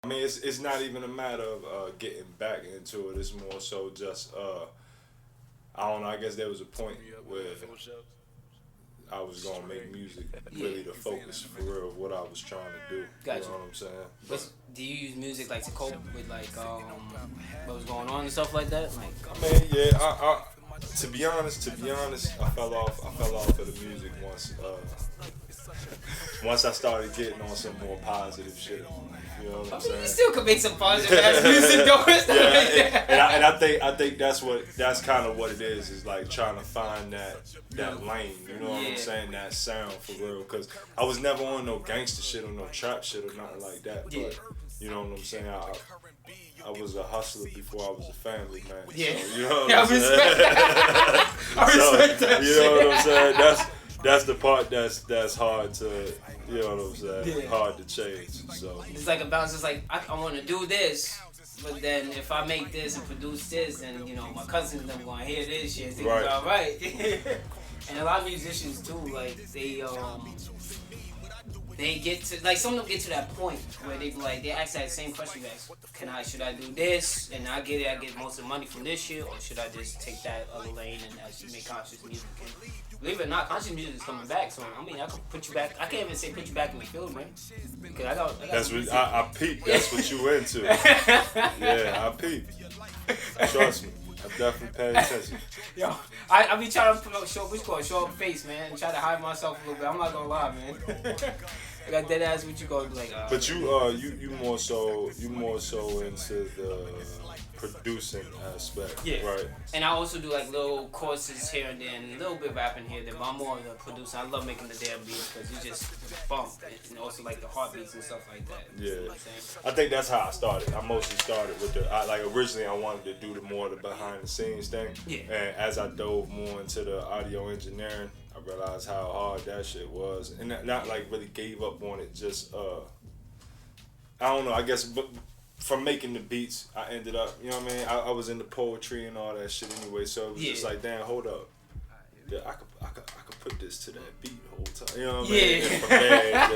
I mean, it's not even a matter of getting back into it. It's more so just I don't know. I guess there was a point where I was gonna make music really the focus for real of what I was trying to do. Gotcha. You know what I'm saying? Do you use music like to cope with like what was going on and stuff like that? Like, I mean, yeah. To be honest, I fell off of the music once I started getting on some more positive shit. You know what I'm saying? You still could make some positive ass music though. And I think that's kind of what it is. Is like trying to find that lane. You know what I'm saying? That sound for real. Cause I was never on no gangster shit or no trap shit or nothing like that. But you know what I'm saying? I was a hustler before I was a family man. Yeah. So, you know what I'm saying? I respect that you know what I'm saying? That's the part that's hard to, you know what I'm saying? Yeah. Hard to change. So it's like a balance. It's like I want to do this, but then if I make this and produce this, then my cousins them gonna hear this shit. Think right. It's all right. And a lot of musicians too, like they get to, like, some of them get to that point where they ask that same question, guys. Should I do this and I get most of the money from this shit, or should I just take that other lane and actually make conscious music? And believe it or not, conscious music is coming back. So I mean, I could put you back. I can't even say put you back in the field, man. Because I got that's what I peep. That's what you into. Yeah, I peep. Trust me. I definitely pay attention. Yo, I be trying to show up face, man, and try to hide myself a little bit. I'm not gonna lie, man. I got dead ass what you gonna be like. But you more so into the producing aspect, yeah. Right? And I also do like little courses here and there, and a little bit of rapping here and there. But I'm more of the producer. I love making the damn beats because you just bump, and also like the heartbeats and stuff like that. Yeah, You know what I'm saying? I think that's how I started. I mostly started with originally I wanted to do the more the behind the scenes thing. Yeah. And as I dove more into the audio engineering, I realized how hard that shit was, and not like really gave up on it. Just I don't know. I guess, but from making the beats, I ended up, you know what I mean? I was into poetry and all that shit anyway, so it was just like, damn, hold up. Yeah, I could put this to that beat the whole time. You know what I mean? And from there,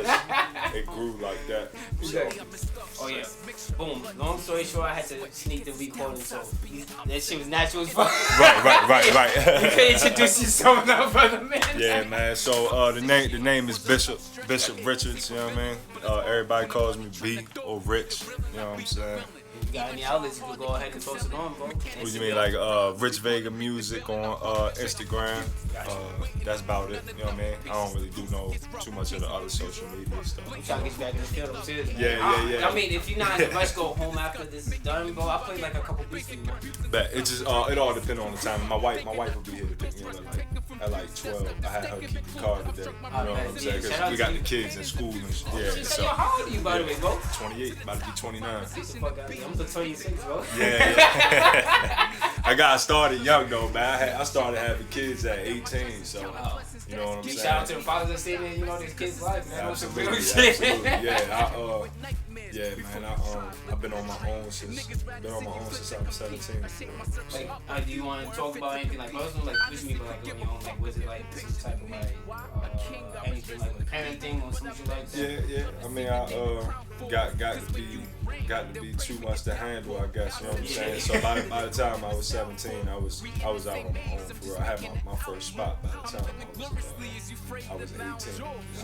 it grew like that. So. Oh yeah. Boom. Long story short, I had to sneak the recording, so that shit was natural as fuck. Right. You can introduce yourself now, brother, man. Yeah, man. So the name is Bishop Richards. You know what I mean? Everybody calls me B or Rich. You know what I'm saying? If you got any outlets, you can go ahead and post it on, bro. What do you mean, like Rich Vega Music on Instagram? That's about it. You know what I mean? I don't really do too much of the other social media stuff. I'm trying to get you back in the field. I'm serious, man. Yeah. I mean, if you're not in the rush, go home after this is done, bro. I play like a couple beats for you, man. But it just it all depends on the time. My wife will be here to pick me up at like 12. I had her keep the car today. You know what I'm saying? Because we got the kids in school and yeah. So how old are you, by the way, bro? 28, about to be 29. Get the fuck out of here. I'm the 26, bro. Yeah. I got started young though, man. I started having kids at 18, so you know what I'm saying. Shout out to the fathers that staying in, these kids' life, man. Absolutely. Yeah, man. I've been on my own since I was 17. Like, do you want to talk about anything like personal? Like, what you mean by like on your own? Like, was it like some type of like anything like with parenting or something like that? Yeah. I mean, I got to be too much to handle, I guess. You know what I'm saying? So by the time I was 17, I was out on my own for real. I had my first spot by the time I was 18.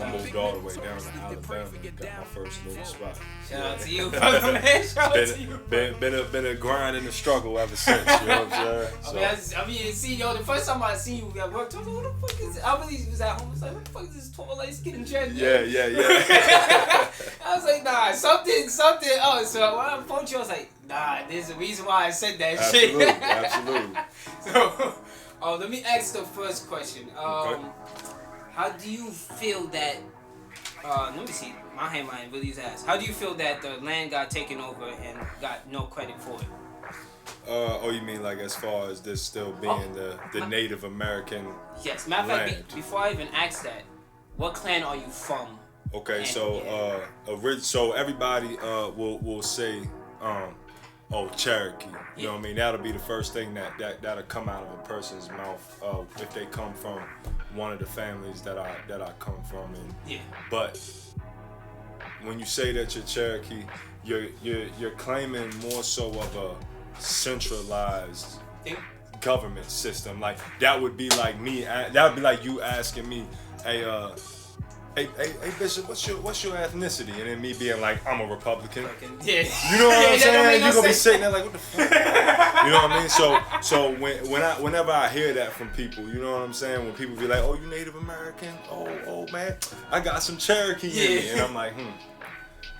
I moved all the way down to Alabama and got my first little spot. Shout out to you, brother, man. Shout out to you. Been a grind and a struggle ever since. You know what I'm saying? I mean, see, the first time I seen you at work, I was like, what the fuck is it? I really was at home. I was like, what the fuck is this tall, light skin dread? Yeah. I was like, nah, something else. So when I phoned you, I was like, nah, there's a reason why I said that shit. Absolutely. So, let me ask the first question. Okay. How do you feel that? Let me see. My hand might really ass. How do you feel that the land got taken over and got no credit for it? You mean like as far as this still being the Native American Yes. Matter of land? fact, before I even ask that, what clan are you from? Okay, so so everybody will say Cherokee. You know what I mean? That'll be the first thing that'll come out of a person's mouth if they come from one of the families that I come from. But when you say that you're Cherokee, you're claiming more so of a centralized government system. Like that would be like me. That would be like you asking me, hey Bishop, what's your ethnicity? And then me being like, I'm a Republican. Yeah. You know what I'm saying? You're gonna be sense. sitting there like, what the fuck? You know what I mean? So whenever I hear that from people, you know what I'm saying? When people be like, oh, you Native American? Oh man, I got some Cherokee in me. And I'm like,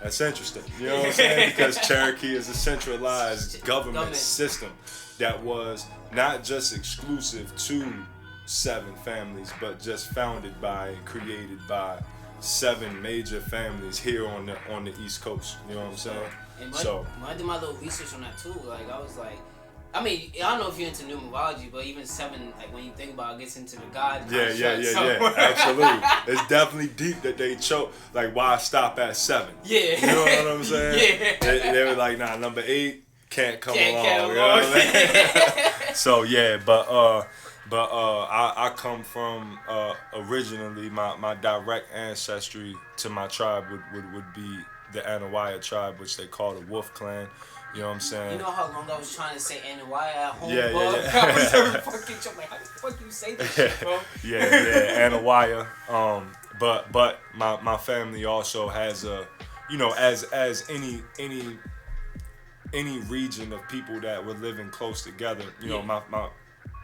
that's interesting. You know what I'm saying? Because Cherokee is a centralized government system that was not just exclusive to 7 families, but just founded by and created by 7 major families here on the East Coast. You know what I'm saying? And when I did my little research on that too, like I was like, I mean, I don't know if you're into numerology, but even 7, like when you think about it, gets into the God. Yeah. Absolutely. It's definitely deep that they choke. Like, why stop at 7? Yeah. You know what I'm saying? Yeah. They were like, nah, number 8 can't come along. Can't you know what I mean? So yeah, but I come from originally my direct ancestry to my tribe would be the Anawaya tribe, which they call the Wolf Clan. You know what I'm saying? You know how long I was trying to say Anawaya at home, Yeah. I was so fucking joking. Like, how the fuck you say that shit, bro? Yeah, Anawaya. But my family also has a, you know, as any region of people that were living close together, you know,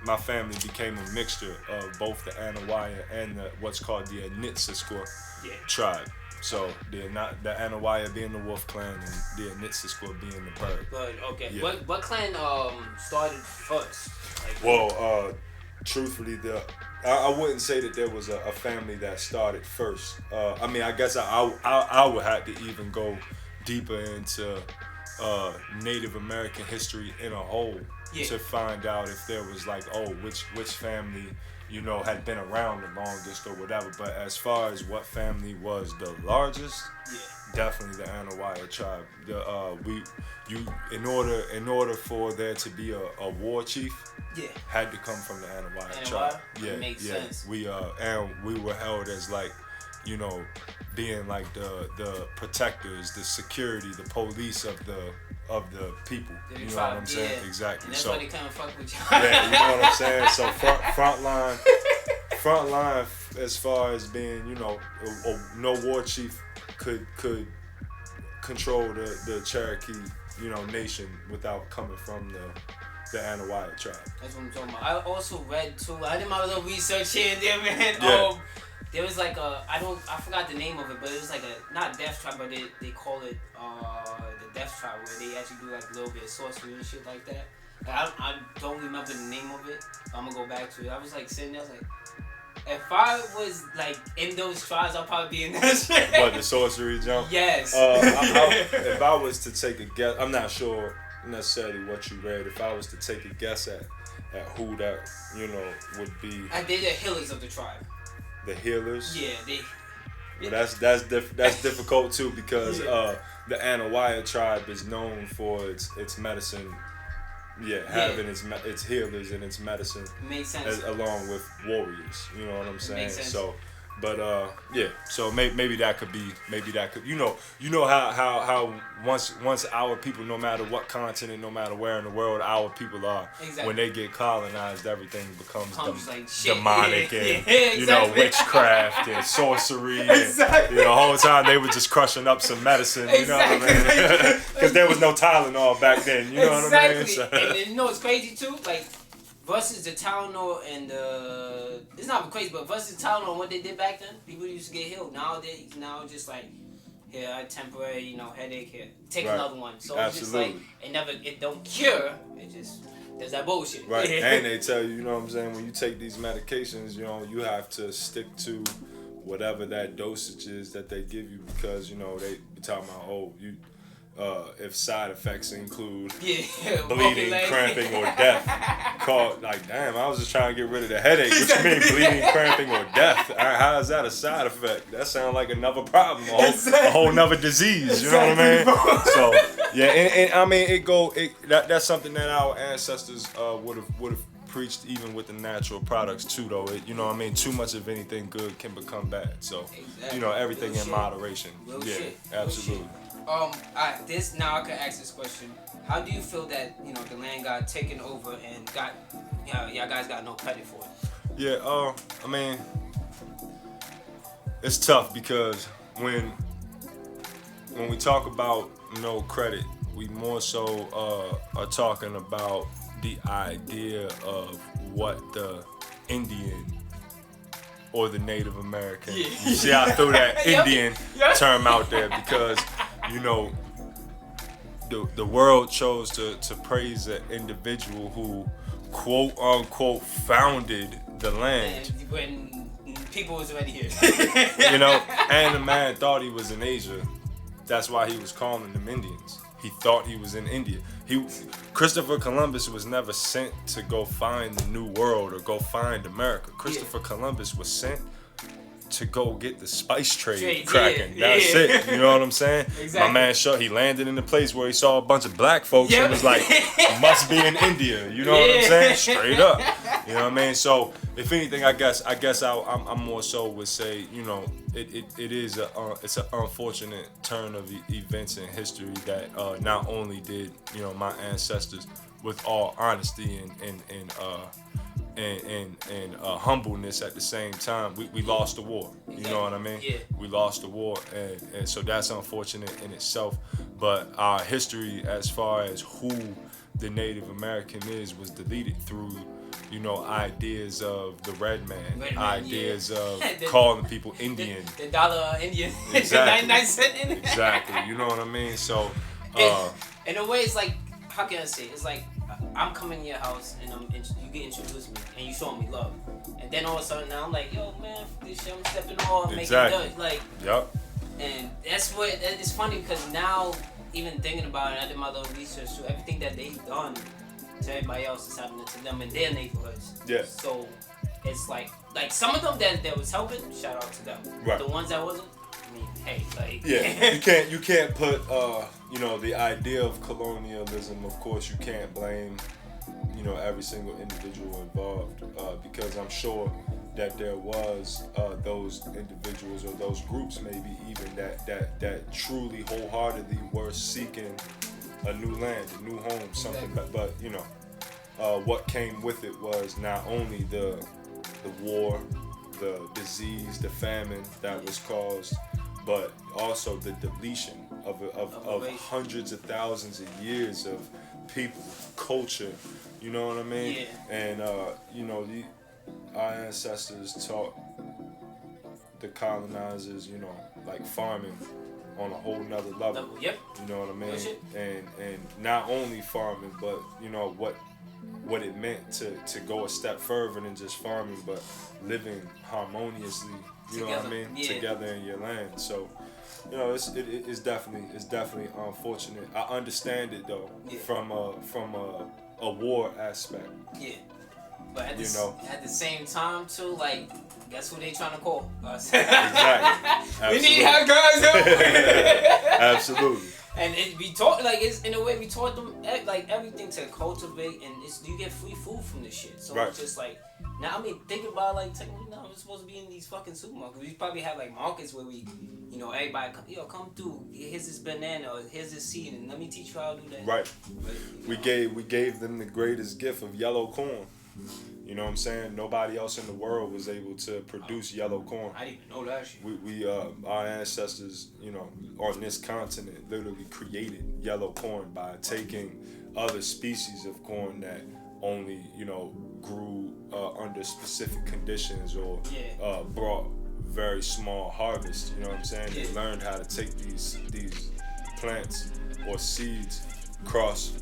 my family became a mixture of both the Anawaya and what's called the Anitsisquah tribe. So the Anawaya being the Wolf Clan and the Anitsisquah being the Bird. But okay, Yeah. what clan started first? Like, Well, truthfully, I wouldn't say that there was a family that started first. I mean, I guess I would have to even go deeper into Native American history in a whole to find out if there was like, which family, you know, had been around the longest or whatever. But as far as what family was the largest, definitely the Anawaya tribe. In order for there to be a war chief, had to come from the Anawaya tribe. Yeah, makes sense. We were held as like, you know, being like the protectors, the security, the police of the people. You know what I'm saying? Yeah. Exactly. And that's why they come and fuck with you. Yeah, you know what I'm saying? So front line as far as being, you know, no war chief could control the Cherokee, you know, nation without coming from the Anawaya tribe. That's what I'm talking about. I also read too. I did my little research here and there, man. Yeah. There was like I forgot the name of it, but it was like not death tribe, but they call it the death tribe, where they actually do like a little bit of sorcery and shit like that. Like, I don't remember the name of it. I'm gonna go back to it. I was like sitting there, I was like, if I was like in those tribes, I'll probably be in that shit. What, the sorcery jump? Yes. If I was to take a guess, I'm not sure necessarily what you read. If I was to take a guess at who that, you know, would be. I did the healers of the tribe. The healers. Yeah, they. Well, that's difficult too, because the Anawaya tribe is known for its medicine. Having its healers and its medicine. Makes sense. Along with warriors, you know what I'm saying? Makes sense. So, but so maybe that could you know how once our people, no matter what continent, no matter where in the world our people are, when they get colonized, everything becomes like demonic and exactly. you know, witchcraft and sorcery and you know, the whole time they were just crushing up some medicine, you know what I mean? Because there was no Tylenol back then, you know what I mean? So. And you know what's crazy too, like versus the Tylenol and it's not crazy, but versus the Tylenol and what they did back then, people used to get healed. Now just like, here, a temporary, you know, headache here, take another one. So Absolutely. It's just like it don't cure. It just there's that bullshit. Right. And they tell you, you know what I'm saying, when you take these medications, you know, you have to stick to whatever that dosage is that they give you, because you know they be talking about if side effects include bleeding, cramping, or death. Like, damn, I was just trying to get rid of the headache. What you mean bleeding, cramping, or death? How is that a side effect? That sounds like another problem, a whole nother disease. You know what I mean? So yeah, and I mean that's something that our ancestors would have preached even with the natural products too, though. You know what I mean? Too much of anything good can become bad. So, Exactly. you know, everything Real in shit. moderation. Real Yeah, shit. absolutely. Alright, this now I can ask this question. How do you feel that, you know, the land got taken over and got, y'all guys got no credit for it? Yeah, I mean, it's tough because when we talk about no credit, we more so are talking about the idea of what the Indian or the Native American. Yeah. You see how I threw that Yep. Indian Yep. term out there because, you know, the world chose to praise an individual who, quote unquote, founded the land. And when people was already here. You know, and the man thought he was in Asia. That's why he was calling them Indians. He thought he was in India. Christopher Columbus was never sent to go find the New World or go find America. Christopher Columbus was sent to go get the spice trade cracking. That's it. You know what I'm saying? Exactly. My man he landed in a place where he saw a bunch of black folks and was like, must be in India. You know what I'm saying? Straight up. You know what I mean? So if anything, I guess I'm more so would say, you know, it is it's an unfortunate turn of events in history that not only did, you know, my ancestors, with all honesty and humbleness at the same time, we lost the war. You know what I mean? Yeah. We lost the war, and so that's unfortunate in itself. But our history, as far as who the Native American is, was deleted through, you know, ideas of the red man, ideas of calling people Indian. The dollar Indian. Exactly. 99-cent Indian. Exactly. You know what I mean? So, in a way, it's like, how can I say? It's like I'm coming to your house and you get introduced to me and you show me love, and then all of a sudden now I'm like, yo man, this shit, I'm stepping on, making good, like. Yep. And that's what it's funny because now, even thinking about it, I did my little research too. Everything that they've done to everybody else is happening to them in their neighborhoods. Yeah. So it's like some of them that was helping, shout out to them. Right. The ones that wasn't, I mean, hey, like. Yeah. You can't put you know, the idea of colonialism. Of course, you can't blame, you know, every single individual involved because I'm sure that there was those individuals or those groups maybe even that truly wholeheartedly were seeking a new land, a new home, something. Exactly. But you know, what came with it was not only the war, the disease, the famine that was caused, but also the deletion of hundreds of thousands of years of people, culture. You know what I mean? Yeah. And you know, our ancestors taught the colonizers, you know, like farming on a whole nother level. Yep. You know what I mean? Real shit. And not only farming, but you know what it meant to go a step further than just farming, but living harmoniously. You know what I mean? Yeah. Together in your land. So, you know, it's definitely unfortunate. I understand it though, from a war aspect. Yeah. But at the same time too, like, guess who they trying to call? Us. Exactly. We need our guys help. Absolutely. And we taught, like, it's in a way we taught them like everything to cultivate, and you get free food from this shit. So it's just like, now I mean, think about, like, technically now we're supposed to be in these fucking supermarkets. We probably have like markets where we, you know, everybody come through. Here's this banana, or here's this seed, and let me teach you how to do that. Right. But, we gave them the greatest gift of yellow corn. You know what I'm saying? Nobody else in the world was able to produce yellow corn. I didn't even know that shit. We our ancestors, you know, on this continent literally created yellow corn by taking other species of corn that only, you know, grew under specific conditions or brought very small harvests. You know what I'm saying? They learned how to take these plants or seeds, cross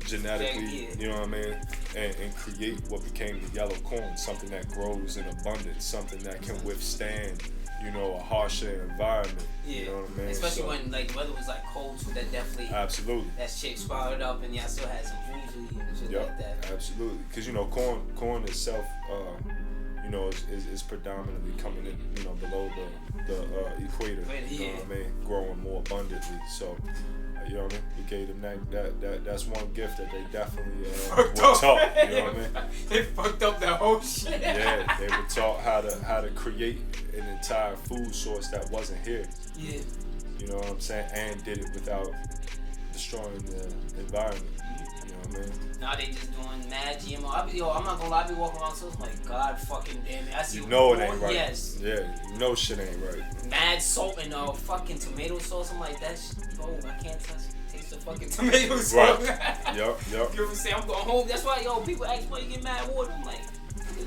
genetically, you know what I mean, and create what became the yellow corn, something that grows in abundance, something that can withstand, you know, a harsher environment. You know what I mean? Especially when, like, the weather was like cold, so that definitely that shit sprouted up, and y'all still had some food to eat and shit like that. Absolutely, because you know, corn itself, you know, is predominantly coming in, you know, below the equator. You know what I mean? Growing more abundantly, so. You know what I mean? We gave them that's one gift that they definitely were taught. You know what I mean? They fucked up that whole shit. Yeah, they were taught how to create an entire food source that wasn't here. Yeah. You know what I'm saying? And did it without destroying the environment. You know what I mean? Now they just doing mad GMO. I'm not gonna lie, I be walking around so it's like, God fucking damn it. I see you know it ain't right. Yes. Yeah, you know shit ain't right. Mad salt and fucking tomato sauce. I'm like, that's I can't taste the fucking tomato sauce. Right. Yup. You know what I'm saying? I'm going home. That's why people ask why you get mad water. I'm like,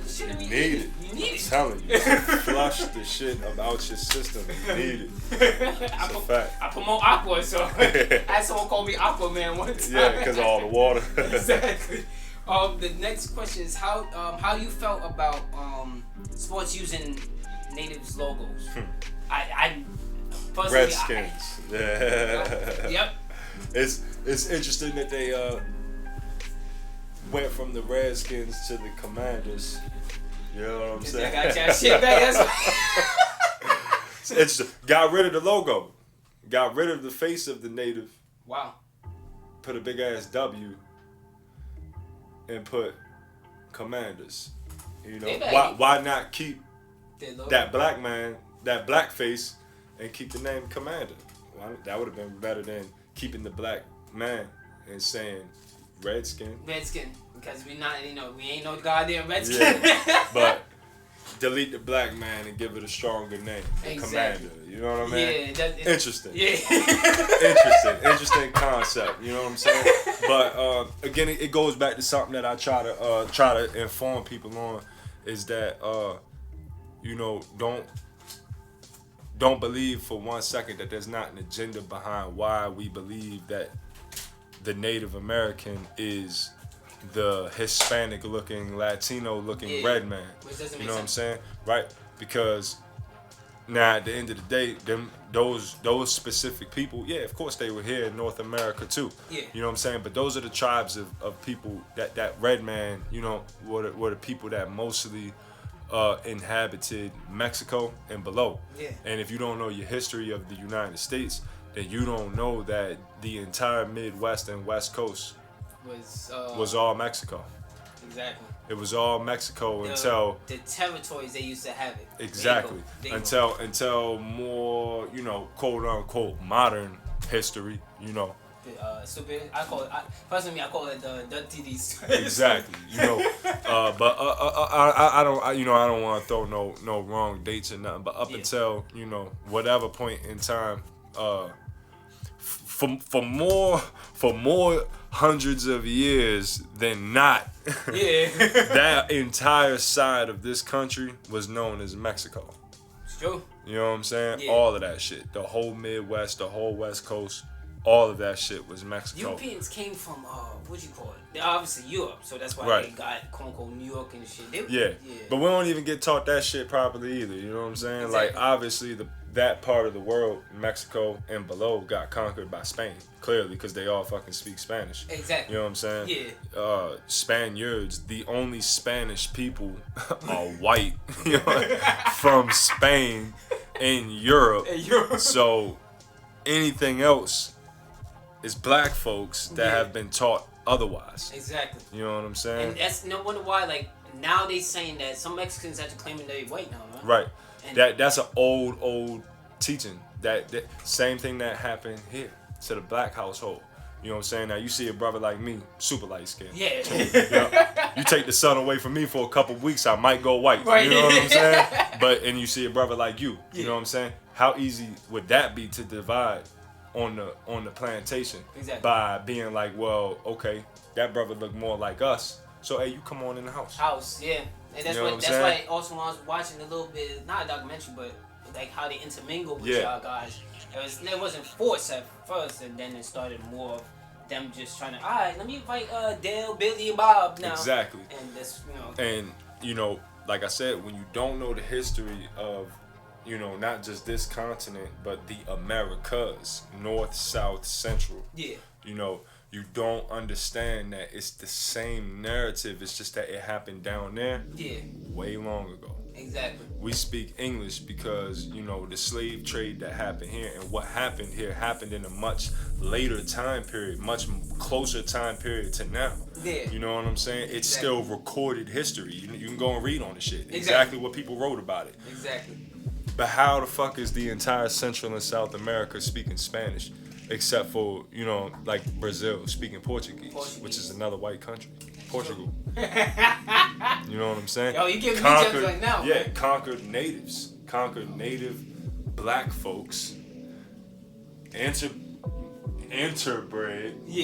shit, you need it. You need it. I'm telling you, flush the shit about your system. You need it. It's a fact. I promote Aqua, so I had someone call me Aqua Man one time. Yeah, because of all the water. Exactly. The next question is how you felt about sports using natives logos. I personally, Redskins. Yeah. Yep. It's interesting that they went from the Redskins to the Commanders. You know what I'm saying? I got that shit back. It's got rid of the logo, got rid of the face of the native. Wow. Put a big ass W and put Commanders. You know why not keep that black man, that black face, and keep the name Commander? That would have been better than keeping the black man and saying Redskin. Redskin, because we ain't no goddamn Redskin. Yeah, but delete the black man and give it a stronger name, exactly. Commander. You know what I mean? Yeah, interesting. Yeah, interesting concept. You know what I'm saying? But again, it goes back to something that I try to inform people on, is that don't believe for 1 second that there's not an agenda behind why we believe that the Native American is the Hispanic-looking, Latino-looking red man. Which doesn't make you know sense. what I'm saying? Right? Because now at the end of the day, those specific people, yeah, of course they were here in North America too. Yeah. You know what I'm saying? But those are the tribes of people that red man, were the people that mostly inhabited Mexico and below. Yeah. And if you don't know your history of the United States, then you don't know that the entire Midwest and West Coast was all Mexico. Exactly. It was all Mexico until the territories they used to have it. Exactly. Until more, quote unquote modern history, Stupid. I call it the TDs. Exactly. But I don't want to throw no wrong dates or nothing. But up until whatever point in time, for more hundreds of years than not, that entire side of this country was known as Mexico. It's true. You know what I'm saying? Yeah. All of that shit, the whole Midwest, the whole West Coast. All of that shit was Mexico. Europeans came from what you call it? They're obviously Europe, so that's why they got quote unquote New York and shit. Yeah, but we don't even get taught that shit properly either. You know what I'm saying? Exactly. Like obviously that part of the world, Mexico and below, got conquered by Spain. Clearly, because they all fucking speak Spanish. Exactly. You know what I'm saying? Yeah. Spaniards, the only Spanish people are white from Spain in Europe. So anything else is black folks that have been taught otherwise. Exactly. You know what I'm saying? And that's no wonder why, like, now they saying that some Mexicans actually claiming they're white now, right? Right. That's an old teaching. That same thing that happened here to the black household. You know what I'm saying? Now you see a brother like me, super light skinned. Yeah. You take the sun away from me for a couple weeks, I might go white. Right. You know what I'm saying? And you see a brother like you. You know what I'm saying? How easy would that be to divide on the plantation? Exactly. By being like, well, okay, that brother look more like us, so hey, you come on in the house. Yeah. And that's why also when I was watching a little bit, not a documentary, but like how they intermingle with y'all guys. It wasn't forced at first, and then it started more of them just trying to, all right, let me invite Dale, Billy, and Bob now. Exactly. And that's And like I said, when you don't know the history of not just this continent, but the Americas, North, South, Central. Yeah. You don't understand that it's the same narrative. It's just that it happened down there. Yeah. Way long ago. Exactly. We speak English because, you know, the slave trade that happened here and what happened here happened in a much later time period, much closer time period to now. Yeah. You know what I'm saying? It's still recorded history. You can go and read on the shit. Exactly what people wrote about it. Exactly. But how the fuck is the entire Central and South America speaking Spanish? Except for, you know, like Brazil speaking Portuguese, which is another white country. Portugal. You know what I'm saying? Yo, you give me gems right now. Yeah, man. conquered native black folks, interbred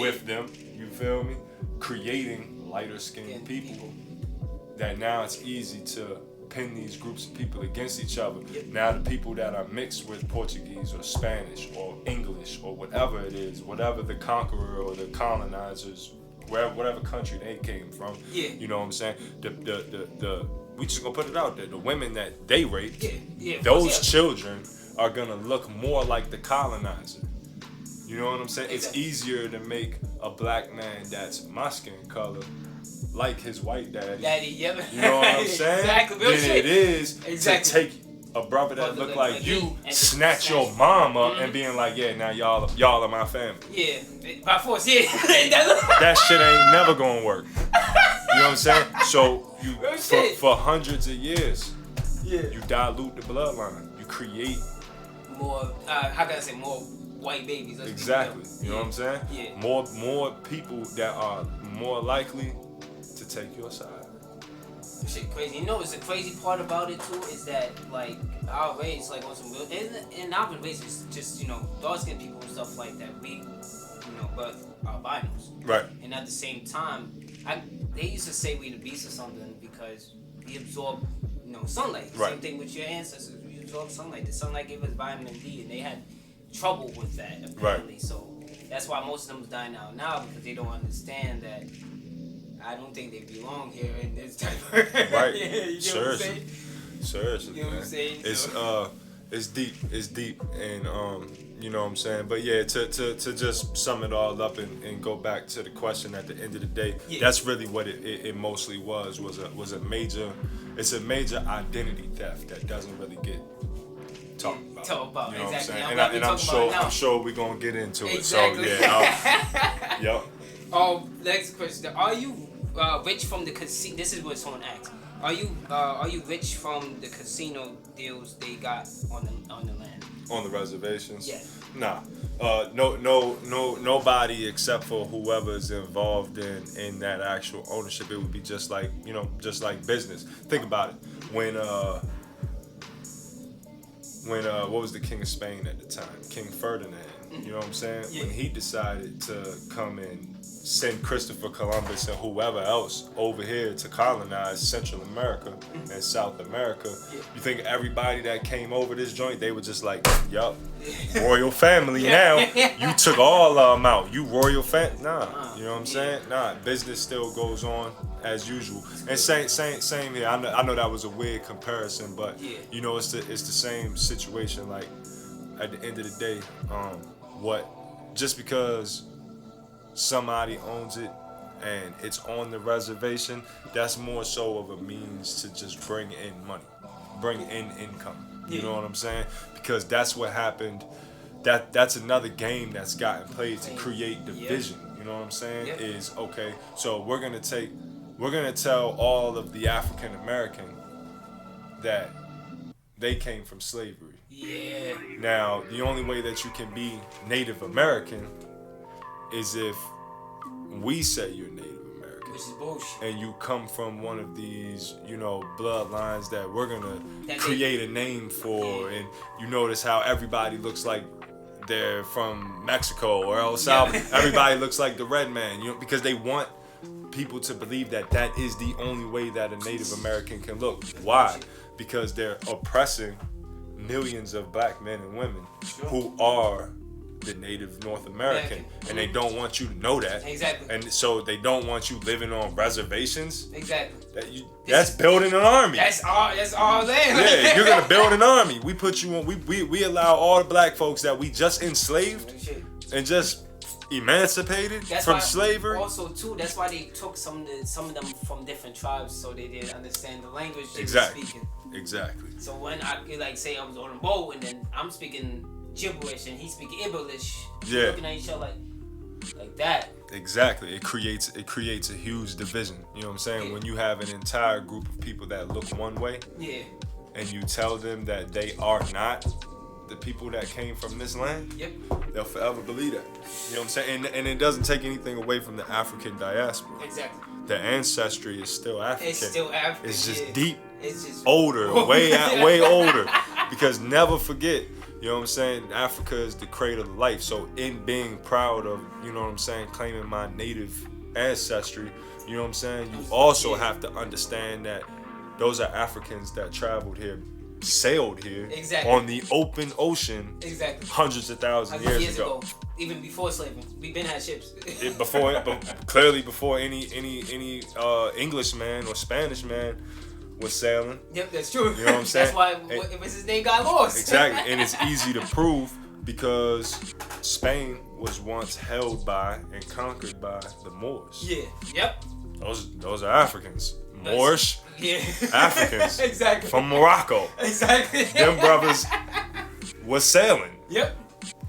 with them, you feel me? Creating lighter skinned people. That now it's easy to pin these groups of people against each other. Now the people that are mixed with Portuguese or Spanish or English or whatever it is, whatever the conqueror or the colonizers, whatever country they came from, you know what I'm saying? The we just gonna put it out there. The women that they raped, those children are gonna look more like the colonizer. You know what I'm saying? It's easier to make a black man that's my skin color like his white daddy. You know what I'm saying? Exactly. Than it is to take a brother that look like you, snatch your mom up and being like, yeah, now y'all are my family. Yeah, by force, yeah. That shit ain't never gonna work. You know what I'm saying? So you for hundreds of years, you dilute the bloodline. You create more. How can I say more white babies? Exactly. You know what I'm saying? Yeah. More people that are more likely to take your side. Shit crazy. You know what's the crazy part about it too is that like our race, like on some real, and our race is just, you know, dark skinned people and stuff like that. We, you know, birth albinos. Right. And at the same time, they used to say we the beast or something because we absorb, you know, sunlight. Right. Same thing with your ancestors. We absorb sunlight. The sunlight gave us vitamin D, and they had trouble with that apparently. Right. So that's why most of them dying out now because they don't understand that. I don't think they belong here in this type of right. You Seriously. Know what I'm saying? Seriously, you know man. What I'm saying? It's deep and you know what I'm saying? But yeah, to just sum it all up and go back to the question at the end of the day, that's really what it mostly was a major identity theft that doesn't really get talked about. You know exactly. What I'm saying? And I'm sure we're gonna get into exactly. it. So yeah, yep. Next question. Are you rich from the casino? This is what someone asked. Are you rich from the casino deals they got on the land? On the reservations? Yeah. Nah. Nobody except for whoever's involved in that actual ownership. It would be just like business. Think about it. When what was the King of Spain at the time? King Ferdinand. You know what I'm saying? Yeah. When he decided to come and send Christopher Columbus and whoever else over here to colonize Central America and South America, you think everybody that came over this joint, they were just like, yup, royal family now. You took all of them out. You royal family. Nah, you know what I'm saying? Nah, business still goes on as usual. And same here. I know that was a weird comparison, but you know, it's the same situation. Like at the end of the day, just because somebody owns it and it's on the reservation, that's more so of a means to just bring in money, bring in income. You know what I'm saying? Because that's what happened. That's another game that's gotten played to create division. You know what I'm saying? Is okay. So we're gonna tell all of the African American that they came from slavery. Yeah. Now, the only way that you can be Native American is if we say you're Native American. Which is bullshit. And you come from one of these, you know, bloodlines that we're gonna create a name for, and you notice how everybody looks like they're from Mexico or El Salvador. Everybody looks like the red man, you know, because they want people to believe that is the only way that a Native American can look. Why? Because they're oppressing millions of black men and women who are the native North American, and they don't want you to know that. Exactly. And so they don't want you living on reservations. Exactly. That's building an army. That's all there. Yeah, you're gonna build an army. We put you on. We allow all the black folks that we just enslaved and just emancipated That's from why, slavery. Also, too, that's why they took some of them from different tribes, so they didn't understand the language they were speaking. Exactly. So when I like say I was on a boat and then I'm speaking gibberish and he's speaking Iblish, looking at each other like that. Exactly. It creates a huge division. You know what I'm saying? Yeah. When you have an entire group of people that look one way, and you tell them that they are not the people that came from this land, they'll forever believe that. You know what I'm saying? And it doesn't take anything away from the African diaspora. Exactly. The ancestry is still African. It's still African. It's just deep. It's just older, way older. Because never forget, you know what I'm saying, Africa is the cradle of life. So in being proud of, you know what I'm saying, claiming my native ancestry, you know what I'm saying, you also have to understand that those are Africans that traveled here, sailed here on the open ocean hundreds of thousands of years ago. Even before slavery, we've been had ships. Clearly before any Englishman or Spanish man was sailing. Yep, that's true. You know what I'm saying? That's why his name got lost. Exactly, and it's easy to prove because Spain was once held by and conquered by the Moors. Yeah. Yep. Those are Africans. Moorish. Yeah. Africans. Exactly. From Morocco. Exactly. Them brothers was sailing. Yep.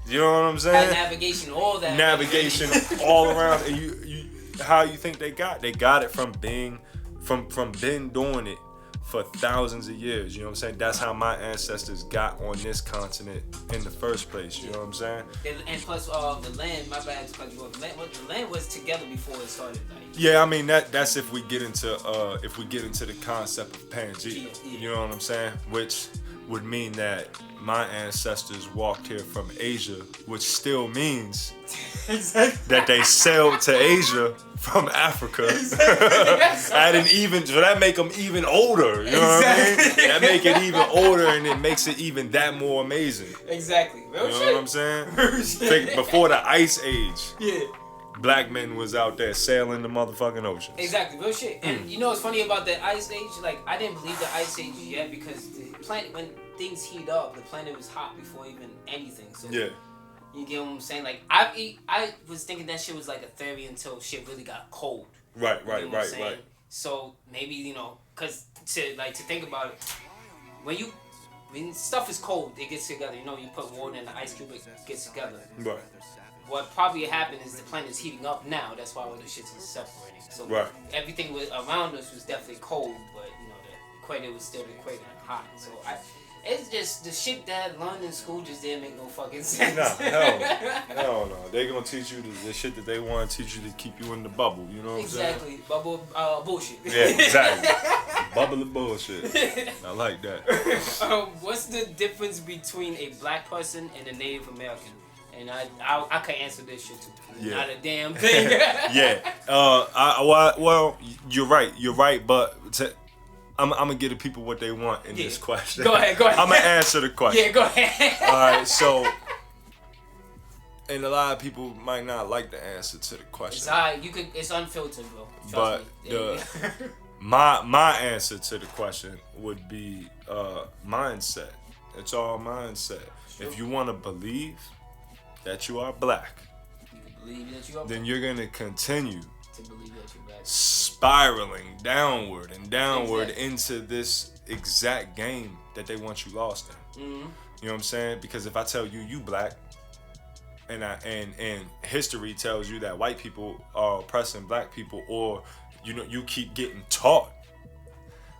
You know what I'm saying? Had navigation, all that. Navigation all around. And you how you think they got? They got it from been doing it for thousands of years. You know what I'm saying? That's how my ancestors got on this continent in the first place. You know what I'm saying? And plus, the land. My bad. The land was together before it started. Like, yeah, I mean that's if we get into the concept of Pangea. You know what I'm saying? Which would mean that my ancestors walked here from Asia, which still means that they sailed to Asia from Africa. So that make them even older. You know what I mean? That make it even older, and it makes it even that more amazing. Exactly. Real you know what I'm saying? Before the Ice Age. Yeah. Black men was out there sailing the motherfucking oceans. Exactly, real shit. And you know what's funny about the Ice Age? Like, I didn't believe the Ice Age yet because the planet, when things heat up, the planet was hot before even anything. So you get what I'm saying? Like, I was thinking that shit was like a theory until shit really got cold. Right. So maybe, cause to think about it, when stuff is cold, it gets together. You put water in the ice cube, it gets together. Right. What probably happened is the planet's heating up now. That's why all the shit is separating. So everything around us was definitely cold, but the equator was still the equator and hot. So it's just the shit that I learned in school just didn't make no fucking sense. No. They gonna teach you the shit that they want to teach you to keep you in the bubble. You know what I'm saying? Exactly, bubble bullshit. Yeah, exactly. Bubble of bullshit. I like that. What's the difference between a black person and a Native American? And I can't answer this shit too. Yeah. Not a damn thing. Yeah. Well, you're right. But I'm gonna give the people what they want in this question. Go ahead. I'm gonna answer the question. Yeah, go ahead. All right. So, and a lot of people might not like the answer to the question. It's alright. It's unfiltered, bro. Trust me. My answer to the question would be mindset. It's all mindset. Sure. If you want to believe that you are black, then you're gonna continue to believe that you're black, spiraling downward into this exact game that they want you lost in. Mm-hmm. You know what I'm saying? Because if I tell you black, and history tells you that white people are oppressing black people, or you keep getting taught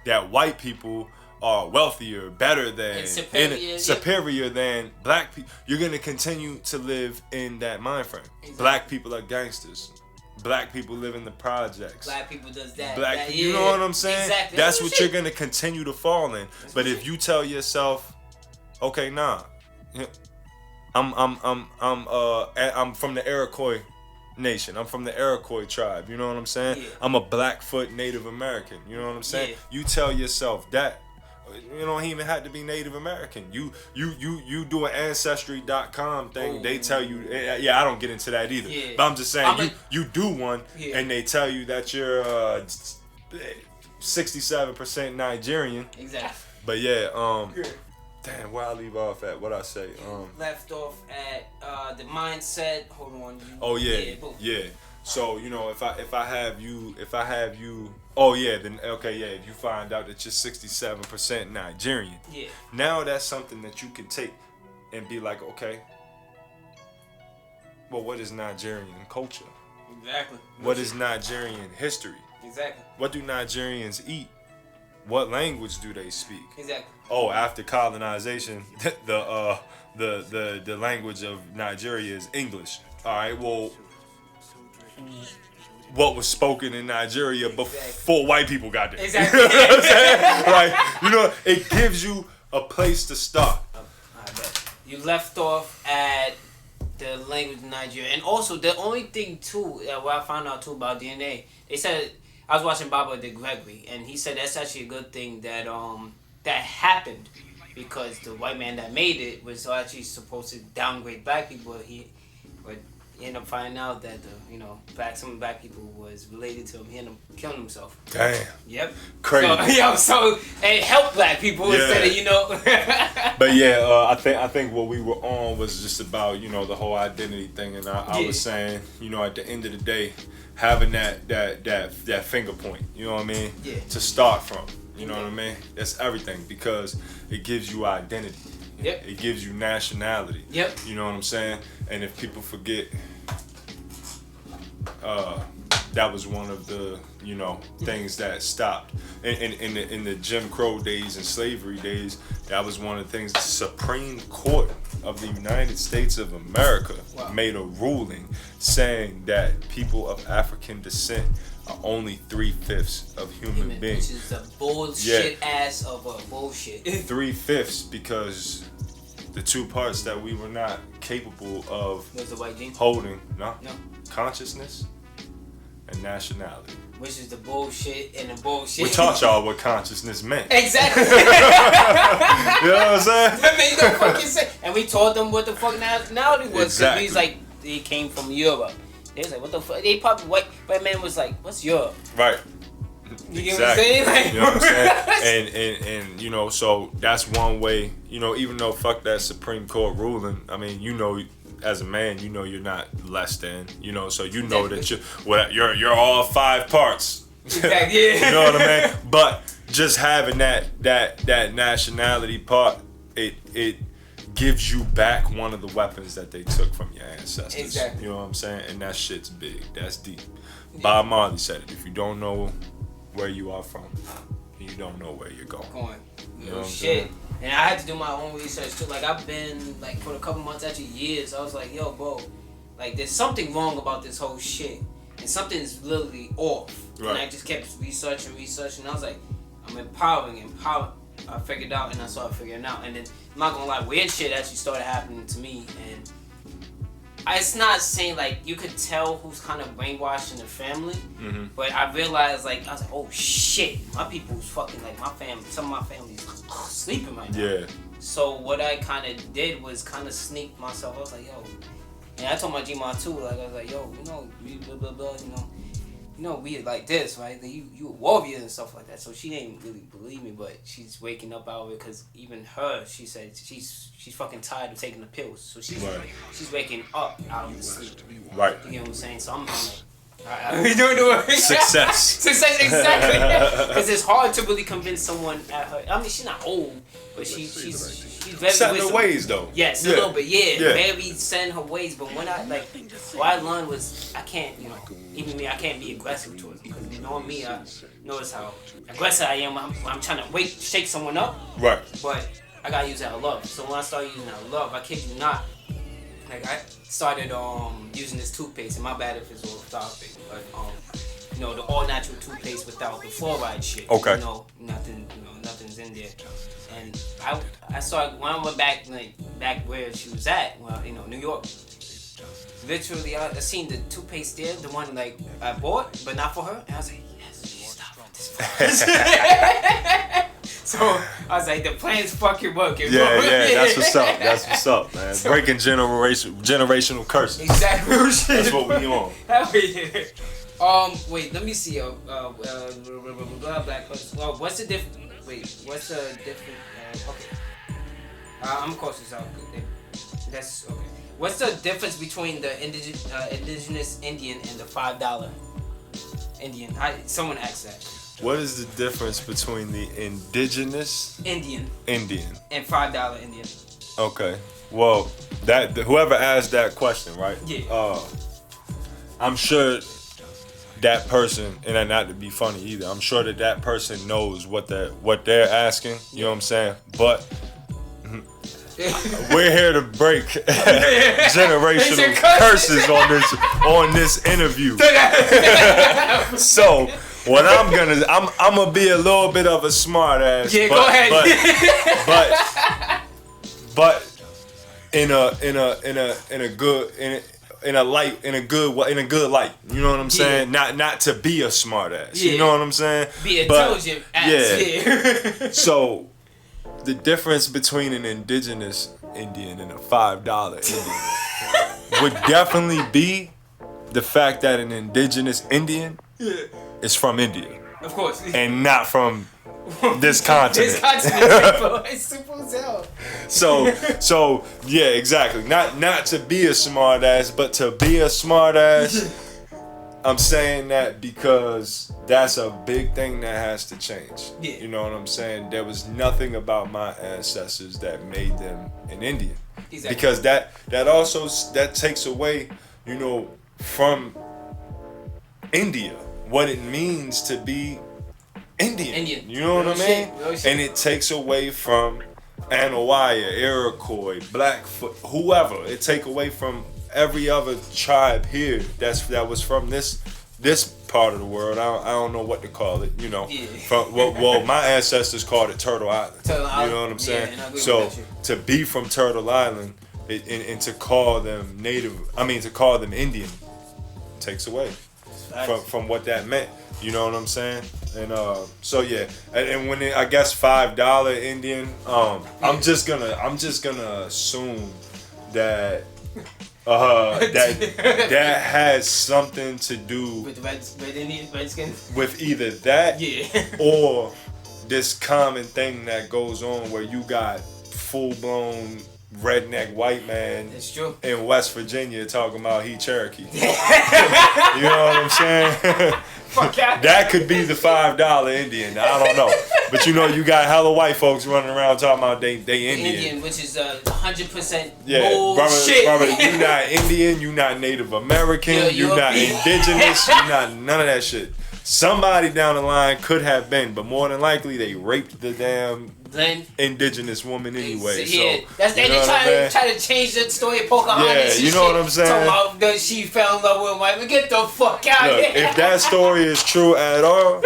that white people are wealthier, better than, superior than black people, you're gonna continue to live in that mind frame. Exactly. Black people are gangsters. Black people live in the projects. Black people does that. You know what I'm saying? Exactly. That's what you're gonna continue to fall in. But if you tell yourself, okay, nah, I'm from the Iroquois nation. I'm from the Iroquois tribe. You know what I'm saying? Yeah. I'm a Blackfoot Native American. You know what I'm saying? Yeah. You tell yourself that. You don't even have to be Native American. You do an Ancestry.com thing. They tell you, I don't get into that either. Yeah. But I'm just saying, you do one, and they tell you that you're 67% Nigerian. Exactly. But Damn, where I leave off at? What I say? Left off at the mindset. Hold on. Oh yeah, yeah. So if I have you, oh yeah, then okay, yeah. If you find out that you're 67% Nigerian, yeah. Now that's something that you can take and be like, okay, well, what is Nigerian culture? Exactly. What is Nigerian history? Exactly. What do Nigerians eat? What language do they speak? Exactly. Oh, after colonization, the language of Nigeria is English. All right. Well, what was spoken in Nigeria before white people got there? Exactly. You know what I'm saying? Like, it gives you a place to start. I bet. You left off at the language of Nigeria, and also the only thing too, what I found out too about DNA, they said. I was watching Baba De Gregory, and he said that's actually a good thing that that happened because the white man that made it was actually supposed to downgrade black people. But he ended up finding out that some black people was related to him. He ended up killing himself. Damn. Yep. Crazy. So it helped black people instead of But yeah, I think what we were on was just about the whole identity thing, and I was saying at the end of the day, having that finger point, you know what I mean? Yeah. To start from, you know what I mean? That's everything because it gives you identity. Yep. It gives you nationality. Yep. You know what I'm saying? And if people forget, that was one of the things that stopped in the Jim Crow days and slavery days. That was one of the things. The Supreme Court of the United States of America made a ruling saying that people of African descent are only 3/5 of human beings. Which is a bullshit ass of a bullshit. 3/5 because the two parts that we were not capable of was the white gene? holding, no, consciousness and nationality. Which is the bullshit and the bullshit. We taught y'all what consciousness meant. Exactly. You know what I'm saying? That made no fucking sense. And we taught them what the fuck nationality was. Exactly. We was like, they came from Europe. They was like, what the fuck? They probably white man was like, what's Europe? Right. You get what I'm saying? Like, you know what I'm saying? And so that's one way. Even though fuck that Supreme Court ruling. I mean, as a man, you're not less than. So that you're all 5 parts. Exactly. Yeah. You know what I mean? But just having that nationality part, it gives you back one of the weapons that they took from your ancestors. Exactly. You know what I'm saying? And that shit's big. That's deep. Yeah. Bob Marley said it. If you don't know where you are from, you don't know where you're going. You know shit. And I had to do my own research too. Like I've been like for a couple months, actually years. I was like, yo, bro, like there's something wrong about this whole shit, and something's literally off. Right. And I just kept researching. And I was like, I'm empowering. I figured out, and I started figuring out. And then I'm not gonna lie, weird shit actually started happening to me, and it's not saying like you could tell who's kind of brainwashed in the family, but I realized I was like, oh shit, my people's fucking like my family. Some of my family's sleeping right now. Yeah. So what I kind of did was kind of sneak myself. I was like, yo, and I told my G-Ma too. Like I was like, yo, we blah blah blah, we like this, right? You a warrior and stuff like that. So she didn't really believe me, but she's waking up out of it because even her, she said she's fucking tired of taking the pills. So she's waking up out of the sleep. Right. You know what I'm saying? So I'm like, alright, we doing the work. Success, exactly. Because it's hard to really convince someone at her. I mean, she's not old, but she's very set in her ways though. Yes, a little bit. Yeah, very set in her ways. But when what I learned was I can't, even me, I can't be aggressive towards her. Because knowing me, I notice how aggressive I am. I'm trying to shake someone up. Right. But I gotta use that out of love. So when I started using that out of love, I kid you not. Like I started using this toothpaste, and my bad if it's off topic, but the all natural toothpaste without the fluoride shit. Okay. Nothing's in there. And I started when I went back where she was at, New York. Literally, I seen the toothpaste there, the one I bought, but not for her, and I was like, yes, stop this. So I was like, the plan's fucking working. Yeah, that's what's up, man. So, breaking generational curses. Exactly. That's what we on. Wait, let me see. Black person. What's the difference? Wait, what's the difference? Okay. I'm cautious out. That's okay. What's the difference between the indigenous Indian and the $5 Indian? Someone asked that. What is the difference between the indigenous Indian and $5 Indian? Okay. Well, that whoever asked that question, right? Yeah. I'm sure that person, and not to be funny either, I'm sure that person knows what they're asking. You know what I'm saying? But we're here to break generational curses on this interview. So what I'm gonna be a little bit of a smart ass. Yeah, go ahead. But in a good light. You know what I'm saying? Not to be a smart ass. Yeah. You know what I'm saying? Be intelligent ass. Yeah. So the difference between an indigenous Indian and a $5 Indian would definitely be the fact that an indigenous Indian is from India. Of course. And not from this continent. This continent, bro. It's simple as hell. So yeah, exactly. Not to be a smart ass, but to be a smart ass. I'm saying that because that's a big thing that has to change. Yeah. You know what I'm saying? There was nothing about my ancestors that made them an Indian. Exactly. Because that also takes away, you know, from India what it means to be Indian. You know what I mean? And it takes away from Anawaya, Iroquois, Blackfoot, whoever. It take away from every other tribe here that was from this part of the world. I don't know what to call it, you know. Yeah. Well, my ancestors called it Turtle Island. You know what I'm saying? Yeah, so to be from Turtle Island and to call them to call them Indian takes away from what that meant. You know what I'm saying? And so yeah, and when I guess $5 Indian, I'm just gonna assume that that has something to do with Redskins, with either that or this common thing that goes on where you got full-blown redneck white man in West Virginia talking about he Cherokee. You know what I'm saying? That could be the $5 Indian. I don't know, but you know, you got hella white folks running around talking about they Indian, which is 100% bullshit. Brother, you not Indian, you not Native American, you not indigenous, you not none of that shit. Somebody down the line could have been, but more than likely they raped the damn indigenous woman anyway. Yeah, so that's they try to change the story of Pocahontas. Yeah, you know what I'm saying? Talking about that she fell in love with white man. Get the fuck out of here. If that story is true at all,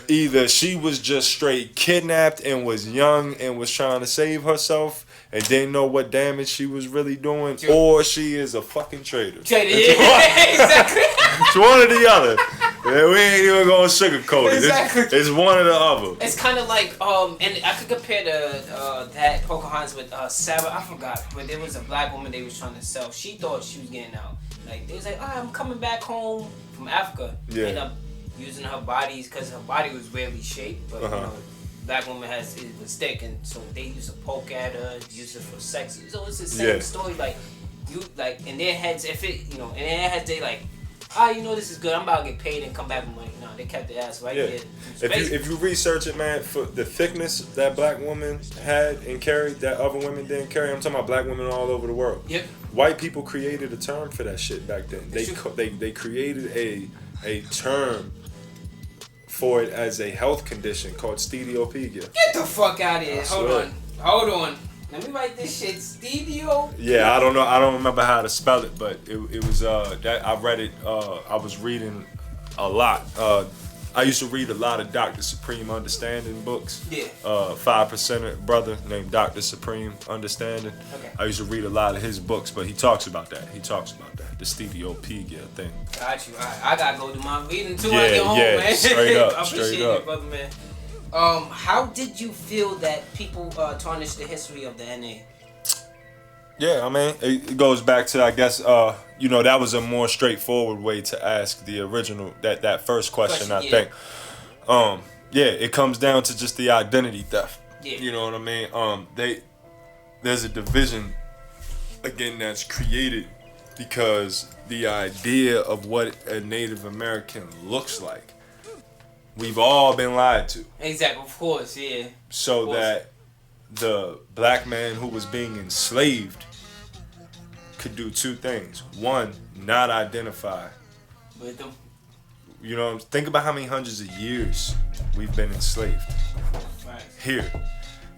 either she was just straight kidnapped and was young and was trying to save herself and didn't know what damage she was really doing, or she is a fucking traitor. Exactly. It's one or the other. Yeah, we ain't even gonna sugarcoat it. Exactly. It's one or the other. It's kind of like and I could compare that Pocahontas with Sarah. I forgot, but there was a black woman they was trying to sell. She thought she was getting out. Like they was like, I'm coming back home from Africa. Yeah. Ended up using her bodies because her body was weirdly shaped, but you know. Black woman was thick, and so they used to poke at her, use her for sex. So it's the same story. Like you, like in their heads, if it, you know, in their heads they like, you know, this is good. I'm about to get paid and come back with money. No, they kept their ass right there. If you research it, man, for the thickness that black women had and carried that other women didn't carry. I'm talking about black women all over the world. Yep. White people created a term for that shit back then. They created a term for it as a health condition called stereopedia. Get the fuck out of here. Hold on. Let me write this shit. Stereo. Yeah, I don't know. I don't remember how to spell it, but it was that I read it. I was reading a lot. I used to read a lot of Dr. Supreme Understanding books. Yeah. 5% brother named Dr. Supreme Understanding. Okay. I used to read a lot of his books, but he talks about that. The stereopedia thing. Got you. All right. I gotta go do my reading too. I get home, man. Straight up. I appreciate it, brother, man. How did you feel that people tarnished the history of the NA? Yeah, I mean, it goes back to, I guess, you know, that was a more straightforward way to ask the original, that first question, I think. Yeah, it comes down to just the identity theft. Yeah. You know what I mean? there's a division again that's created because the idea of what a Native American looks like, we've all been lied to. Exactly, of course, yeah. So course. that the black man who was being enslaved could do two things. One, not identify with them. You know, think about how many hundreds of years we've been enslaved Right. here.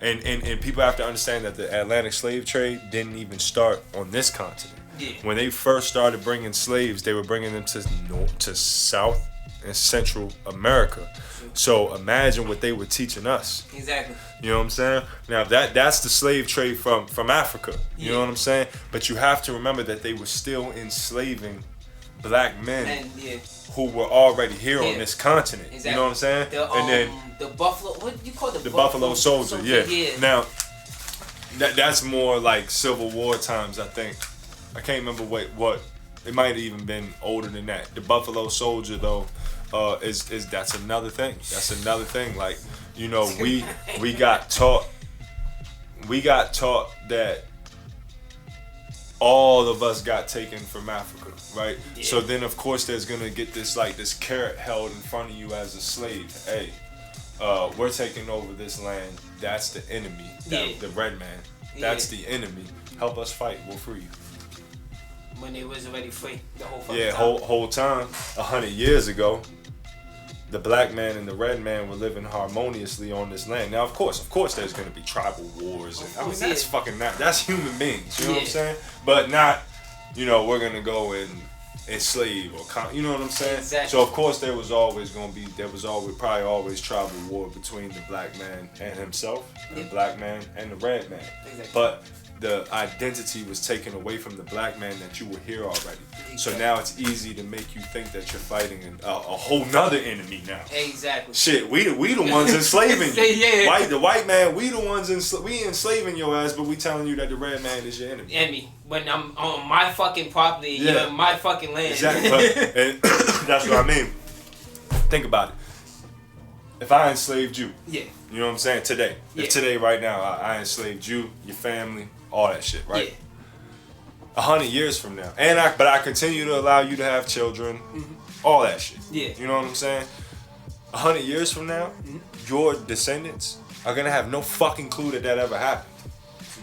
And people have to understand that the Atlantic slave trade didn't even start on this continent. Yeah. When they first started bringing slaves, they were bringing them to South and Central America. So imagine what they were teaching us. Exactly. You know what I'm saying? Now that's the slave trade from Africa. You know what I'm saying? But you have to remember that they were still enslaving black men who were already here on this continent. Exactly. You know what I'm saying? And then the buffalo. What do you call the buffalo soldier? Yeah. Now that's more like Civil War times, I think. I can't remember what. It might have even been older than that. The buffalo soldier though. Is that's another thing. That's another thing. Like, you know, we got taught that all of us got taken from Africa, right? Yeah. So then of course there's gonna get this carrot held in front of you as a slave. Hey, we're taking over this land. That's the enemy. The red man. That's the enemy. Help us fight. We'll free you. When they was already free, the whole fucking time. Whole time. 100 years ago, the black man and the red man were living harmoniously on this land. Now, of course, there's gonna be tribal wars. And, I mean, that's fucking not. That's human beings. You know what I'm saying? But not, you know, we're gonna go and enslave or, you know what I'm saying? Exactly. So of course there was probably always tribal war between the black man and himself, the black man and the red man. Exactly. But the identity was taken away from the black man that you were here already. So now it's easy to make you think that you're fighting a whole nother enemy now. Exactly. Shit, we the ones enslaving you. Yeah. The white man, we the ones we enslaving your ass, but we telling you that the red man is your enemy. Enemy. When I'm on my fucking property, you're in my fucking land. Exactly. And that's what I mean. Think about it. If I enslaved you, you know what I'm saying, today. If today, right now, I enslaved you, your family, all that shit, right? Yeah. 100 years from now, but I continue to allow you to have children, all that shit. Yeah. You know what I'm saying? 100 years from now, your descendants are gonna have no fucking clue that ever happened.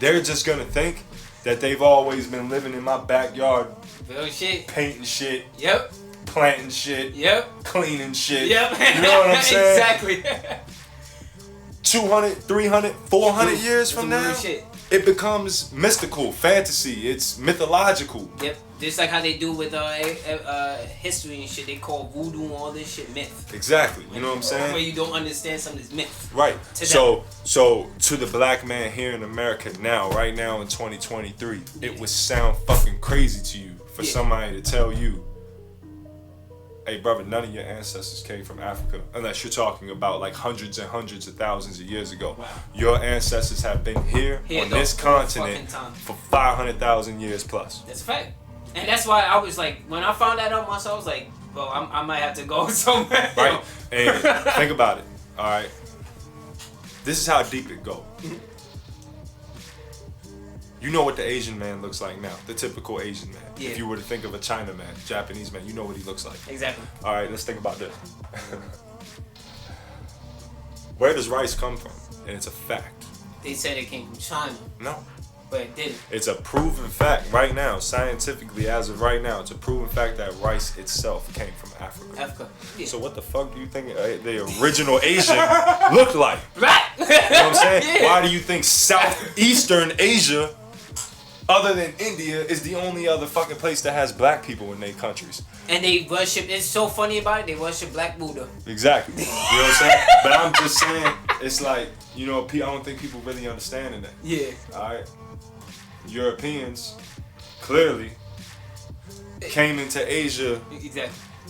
They're just gonna think that they've always been living in my backyard, real shit, painting shit, planting shit, cleaning shit. You know what I'm saying? Exactly. 200, 300, 400 years from now, it becomes mystical, fantasy. It's mythological. Yep. Just like how they do with history and shit. They call voodoo and all this shit myth. Exactly. You know what I'm saying? Where you don't understand something's myth. Right. So to the black man here in America now, right now in 2023, it would sound fucking crazy to you for somebody to tell you, hey brother, none of your ancestors came from Africa, unless you're talking about like hundreds and hundreds of thousands of years ago. Wow. Your ancestors have been here on this continent for 500,000 years plus. That's a fact. And that's why I was like, when I found that out myself, I was like, bro, I might have to go somewhere. Right. And think about it. All right. This is how deep it goes. You know what the Asian man looks like now, the typical Asian man. Yeah. If you were to think of a China man, Japanese man, you know what he looks like. Exactly. All right, let's think about this. Where does rice come from? And it's a fact. They said it came from China. No. But it didn't. It's a proven fact right now, scientifically, as of right now, it's a proven fact that rice itself came from Africa. Africa. Yeah. So what the fuck do you think the original Asian looked like? Right. You know what I'm saying? Yeah. Why do you think Southeastern Asia, other than India, is the only other fucking place that has black people in their countries? And they worship, it's so funny about it, they worship Black Buddha. Exactly. You know what I'm saying? But I'm just saying, it's like, you know, I don't think people really understand that. Yeah. Alright? Europeans clearly came into Asia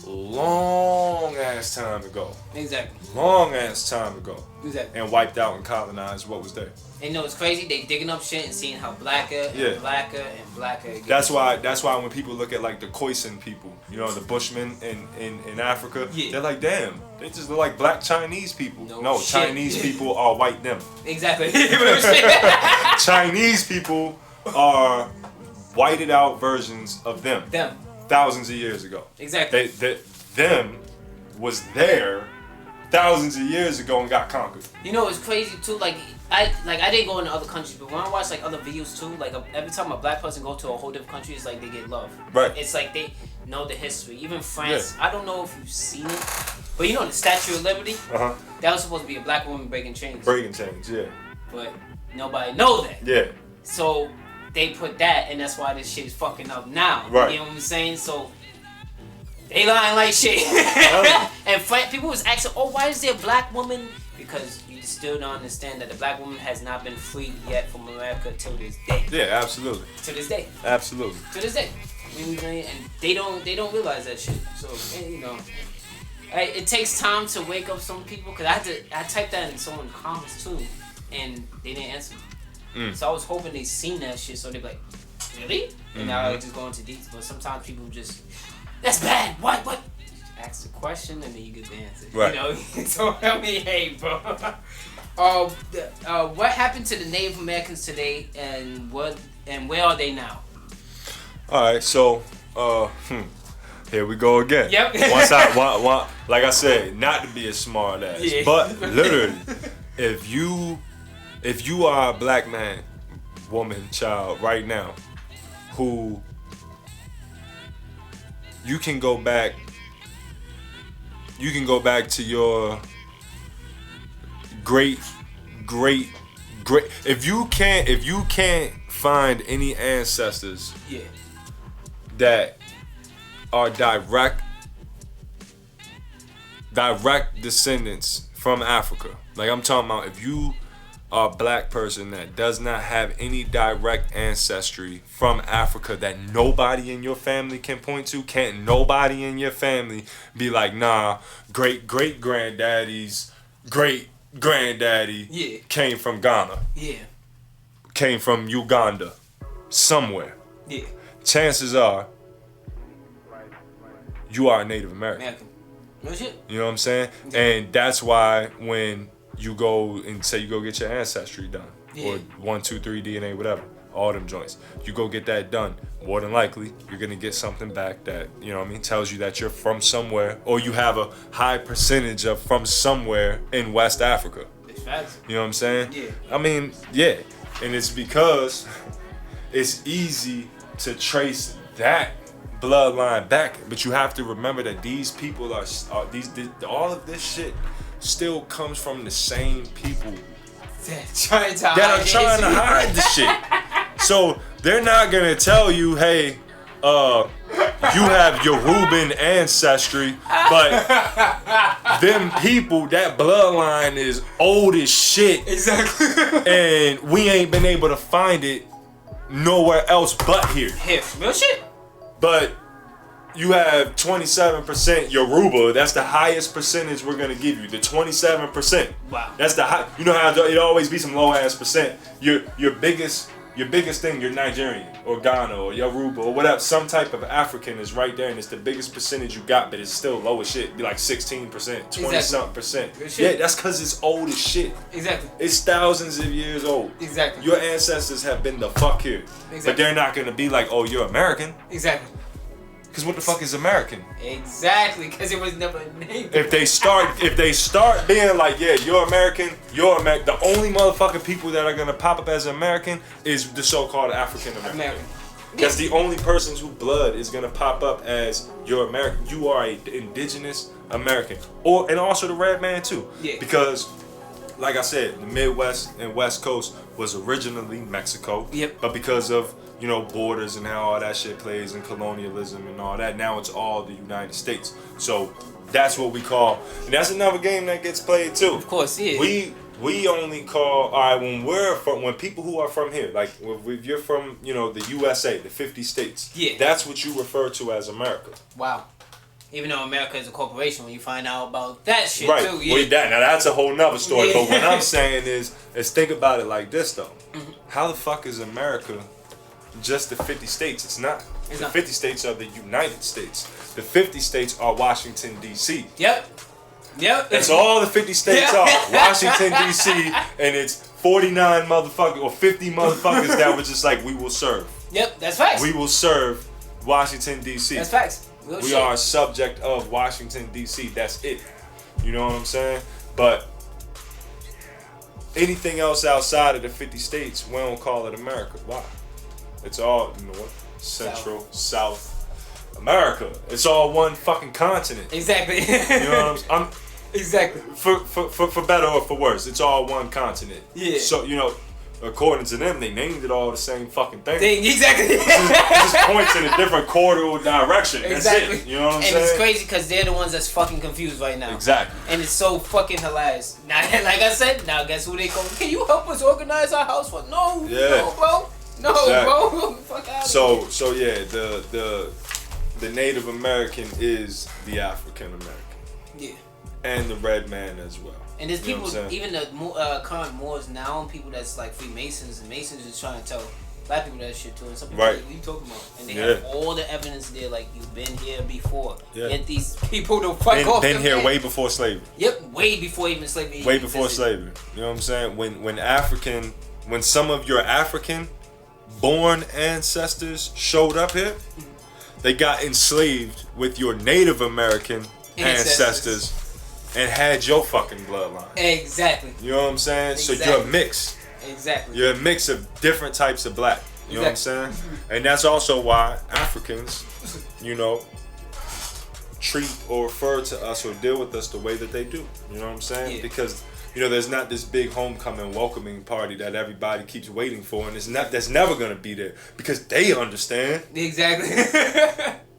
long ass time ago. Exactly. Long ass time ago. Exactly. And wiped out and colonized what was there. And you know it's crazy, they digging up shit and seeing how blacker and blacker and blacker. That's why when people look at like the Khoisan people, you know, the Bushmen in Africa, they're like, damn, they just look like black Chinese people. No Chinese people are white them. Exactly. Chinese people are whited out versions of them. Them. Thousands of years ago. Exactly. Them was there thousands of years ago and got conquered. You know, it's crazy too. Like I didn't go into other countries, but when I watch like other videos too, like every time a black person go to a whole different country, it's like they get love. Right. It's like they know the history. Even France, I don't know if you've seen it, but you know the Statue of Liberty. That was supposed to be a black woman breaking chains. Breaking chains, yeah. But nobody know that. Yeah. So they put that, and that's why this shit is fucking up now. Right. You know what I'm saying? So they lying like shit. And people was asking, oh, why is there a black woman? Because you still don't understand that the black woman has not been freed yet from America till this day. Yeah, absolutely. To this day. Absolutely. To this day. You know what I'm saying? And they don't realize that shit. So, you know, it takes time to wake up some people, because I typed that in someone's comments too, and they didn't answer me. So I was hoping they seen that shit, so they'd be like, really? And now I just go into details. But sometimes people just, that's bad. What? Ask the question and then you get the answer. Right. You know? So I mean, hey, bro. What happened to the Native Americans today, and where are they now? All right, so here we go again. Yep. Like I said, not to be a smart ass, but literally, if you are a black man, woman, child right now, who you can go back to your great if you can't find any ancestors that are direct descendants from Africa. Like I'm talking about, if you are a black person that does not have any direct ancestry from Africa, that nobody in your family can point to, can't nobody in your family be like, nah, great granddaddy's great granddaddy came from Ghana. Yeah. Came from Uganda. Somewhere. Yeah. Chances are you are a Native American. No shit. You know what I'm saying? Yeah. And that's why when you go and say you go get your ancestry done, or 1, 2, 3 DNA, whatever, all them joints, you go get that done, more than likely you're gonna get something back that, you know what I mean, tells you that you're from somewhere, or you have a high percentage of from somewhere in West Africa. It's facts. You know what I'm saying? Yeah. I mean, yeah. And it's because it's easy to trace that bloodline back, but you have to remember that these people are all of this shit still comes from the same people that are trying to hide the shit. So they're not gonna tell you, hey, you have Yoruban ancestry, but them people, that bloodline is old as shit. Exactly. And we ain't been able to find it nowhere else but here. Here, real shit. But you have 27% Yoruba. That's the highest percentage we're gonna give you. The 27%. Wow. That's the high. You know how it always be some low ass percent. Your biggest thing, you're Nigerian or Ghana or Yoruba or whatever. Some type of African is right there, and it's the biggest percentage you got, but it's still low as shit. Be like 16%, 20-something%. Yeah, that's because it's old as shit. Exactly. It's thousands of years old. Exactly. Your ancestors have been the fuck here. Exactly. But they're not gonna be like, oh, you're American. Exactly. Because what the fuck is American? Exactly, because it was never named. If they start being like, yeah, you're American, the only motherfucking people that are gonna pop up as American is the so-called African American. That's the only person whose blood is gonna pop up as you're American. You are an indigenous American, and also the red man too. Yeah. Because, like I said, the Midwest and West Coast was originally Mexico. Yep. But because of borders and how all that shit plays and colonialism and all that, now it's all the United States. So that's what we call, and that's another game that gets played too. Of course, yeah. We only call, all right, when people who are from here, like if you're from, the USA, the 50 states, that's what you refer to as America. Wow. Even though America is a corporation, when you find out about that shit right. too. Yeah. Well, now that's a whole nother story. Yeah. But what I'm saying is think about it like this though. Mm-hmm. How the fuck is America just the 50 states? It's not. The 50 states are the United States. The 50 states are Washington, D.C. Yep. That's all the 50 states are. Washington, D.C. And it's 49 motherfuckers or 50 motherfuckers that were just like, we will serve. Yep, that's facts. We will serve Washington, D.C. That's facts. We are a subject of Washington, D.C. That's it. You know what I'm saying? But anything else outside of the 50 states, we don't call it America. Why? It's all North, Central, South America. It's all one fucking continent. Exactly. You know what I'm Exactly. For better or for worse, it's all one continent. Yeah. So, according to them, they named it all the same fucking thing. Exactly. It just points in a different corridor direction. Exactly. That's it. You know what I'm saying? And it's crazy because they're the ones that's fucking confused right now. Exactly. And it's so fucking hilarious. Now, like I said, now guess who they call? Can you help us organize our house? What? No. Yeah. No, bro. No, Exactly. bro. Fuck out. So yeah, the Native American is the African American. Yeah. And the red man as well. And there's You know people, what I'm saying? even the current Moors now, people that's like Freemasons, and Masons is trying to tell black people that shit too. And some people Right. like, what you talking about? And they Yeah. have all the evidence there, like, you've been here before. Yeah. Get these people to fuck off. Been here man. way before slavery. Yep, way before even slavery. Way before slavery. You know what I'm saying? When some of your African born ancestors showed up here, they got enslaved with your Native American ancestors and had your fucking bloodline. Exactly. You know what I'm saying? Exactly. So you're a mix. Exactly. You're a mix of different types of black. You know what I'm saying? And that's also why Africans, treat or refer to us or deal with us the way that they do. You know what I'm saying? Yeah. Because there's not this big homecoming welcoming party that everybody keeps waiting for, and that's never gonna be there because they understand. Exactly.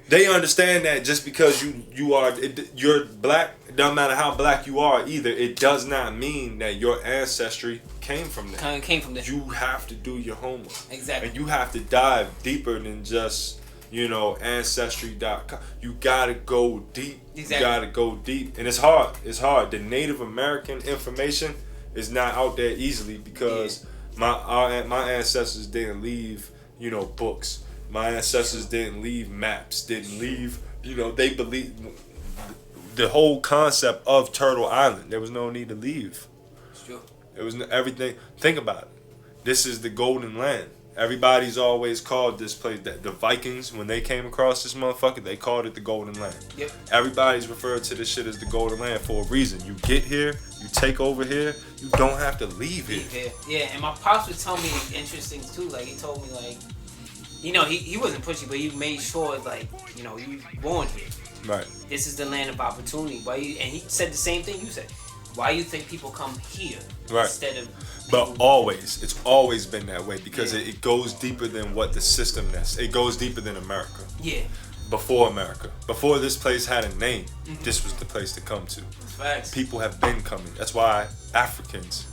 They understand that just because you're black, it doesn't matter how black you are either. It does not mean that your ancestry came from there. Came from there. You have to do your homework. Exactly. And you have to dive deeper than just ancestry.com. You gotta go deep. Exactly. You gotta go deep, and it's hard. It's hard. The Native American information is not out there easily because my ancestors didn't leave books. My ancestors didn't leave maps. Didn't leave. They believe the whole concept of Turtle Island. There was no need to leave. It's true. It was everything. Think about it. This is the Golden Land. Everybody's always called this place that the Vikings, when they came across this motherfucker, they called it the Golden Land. Yep. Everybody's referred to this shit as the Golden Land for a reason. You get here, you take over here, you don't have to leave here. Yeah, and my pops would tell me interesting too. Like he told me like, he wasn't pushy, but he made sure like, you born here. Right. This is the land of opportunity. And he said the same thing you said. Why you think people come here instead of? But always, it's always been that way because it goes deeper than what the system is. It goes deeper than America. Yeah. Before America, before this place had a name, this was the place to come to. Facts. People have been coming. That's why Africans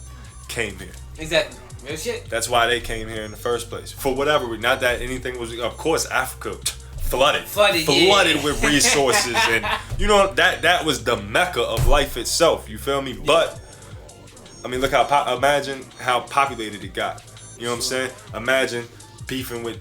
came here. Exactly. Real shit. That's why they came here in the first place. For whatever reason, not that anything was. Of course, Africa flooded with resources, and that was the mecca of life itself. You feel me? But I mean, look imagine how populated it got. You know what I'm saying? Imagine beefing with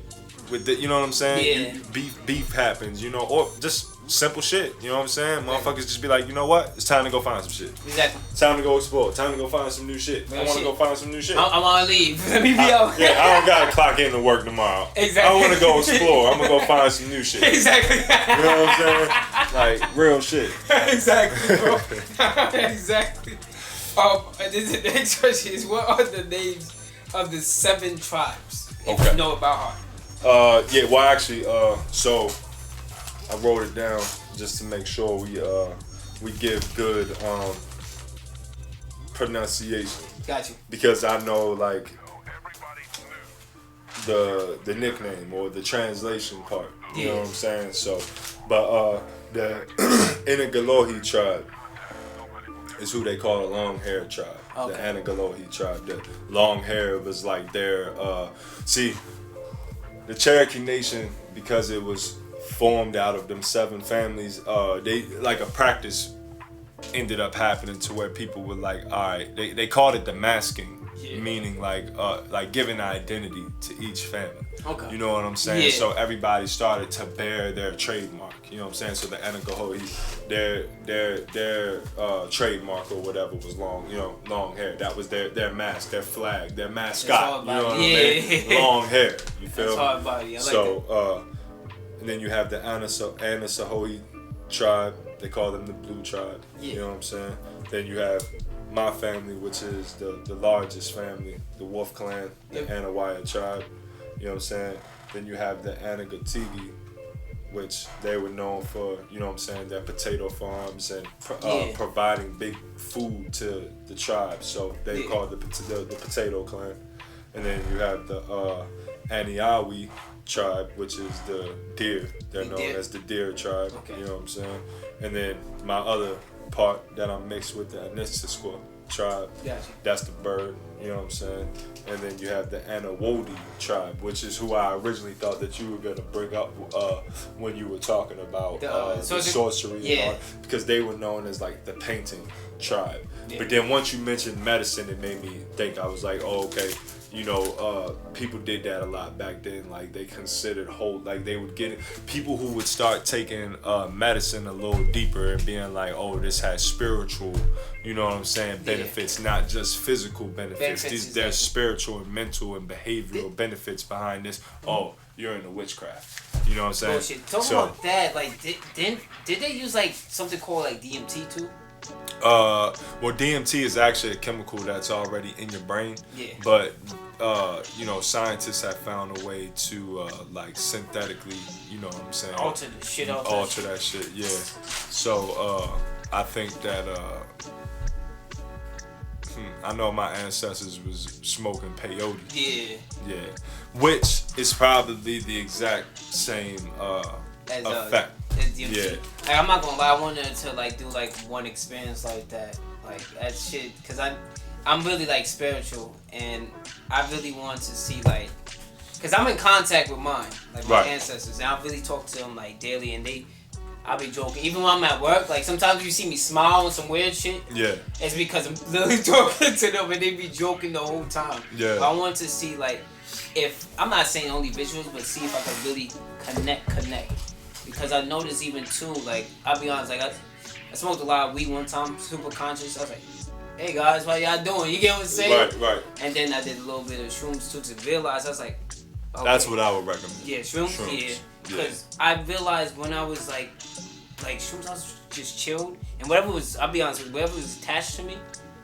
the, you know what I'm saying? Yeah. Beef happens, or just simple shit. You know what I'm saying? Motherfuckers just be like, you know what? It's time to go find some shit. Exactly. It's time to go explore. Time to go find some new shit. I want to go find some new shit. I'm on leave. Let me be out. Yeah, I don't gotta clock in to work tomorrow. Exactly. I want to go explore. I'm gonna go find some new shit. Exactly. You know what I'm saying? Like real shit. Exactly, bro. Exactly. The next question is, what are the names of the 7 tribes? If you know about heart. So I wrote it down just to make sure we give good pronunciation. Got you. Because I know like the nickname or the translation part. You know what I'm saying? So, but the Inagalohi tribe is who they call a long hair tribe. Okay. The Anagalohi tribe. The long hair was like their the Cherokee Nation, because it was formed out of them 7 families, they like a practice ended up happening to where people were like, all right, they called it the masking meaning like giving identity to each family. Okay. You know what I'm saying? Yeah. So everybody started to bear their trademark. You know what I'm saying? So the Anagahoe, their trademark or whatever was long hair. That was their mask, their flag, their mascot. You know what I mean? Long hair. You feel? That's hard body. I like so and then you have the Anasahoe tribe. They call them the Blue Tribe. Yeah. You know what I'm saying? Then you have my family, which is the largest family, the Wolf Clan, the Anawaya tribe. You know what I'm saying? Then you have the Anagatigi, which they were known for, you know what I'm saying, their potato farms and providing big food to the tribe. So they call it the Potato Clan. And then you have the Aniawi tribe, which is the deer. They're known as the deer tribe. Okay. You know what I'm saying? And then my other part that I'm mixed with, the Anistisqua tribe. Gotcha. That's the bird. You know what I'm saying? And then you have the Anawodi tribe, which is who I originally thought that you were gonna bring up when you were talking about the sorcery and all, because they were known as like the painting tribe. Yeah. But then once you mentioned medicine, it made me think. I was like, oh, okay. You know, people did that a lot back then. Like they considered like they would get it. People who would start taking medicine a little deeper and being like, oh, this has spiritual, you know what I'm saying, benefits, not just physical benefits. There's spiritual and mental and behavioral benefits behind this. Oh, you're into witchcraft. You know what I'm saying? Bullshit. Talking about that, like, did they use like something called like DMT too? Well, DMT is actually a chemical that's already in your brain. Yeah. But you know, scientists have found a way to like synthetically, you know what I'm saying? Alter the shit out. Alter that shit. Yeah. So I think that I know my ancestors was smoking peyote. Yeah. Yeah. Which is probably the exact same effect. Yeah. Like, I'm not gonna lie, I wanted to like do like one experience like that shit, cause I'm really like spiritual, and I really want to see like, cause I'm in contact with mine, like my ancestors, and I really talk to them like daily, and I'll be joking, even when I'm at work. Like sometimes you see me smile on some weird shit. Yeah. It's because I'm literally talking to them, and they be joking the whole time. Yeah. But I want to see like, if I'm not saying only visuals, but see if I can really connect. Because I noticed even too, like, I'll be honest, like, I smoked a lot of weed one time, super conscious. I was like, hey guys, what y'all doing? You get what I'm saying? Right. And then I did a little bit of shrooms too to realize, I was like, okay. That's what I would recommend. Yeah, shrooms. Yeah. Because I realized when I was like shrooms, I was just chilled. And whatever was, I'll be honest with you, whatever was attached to me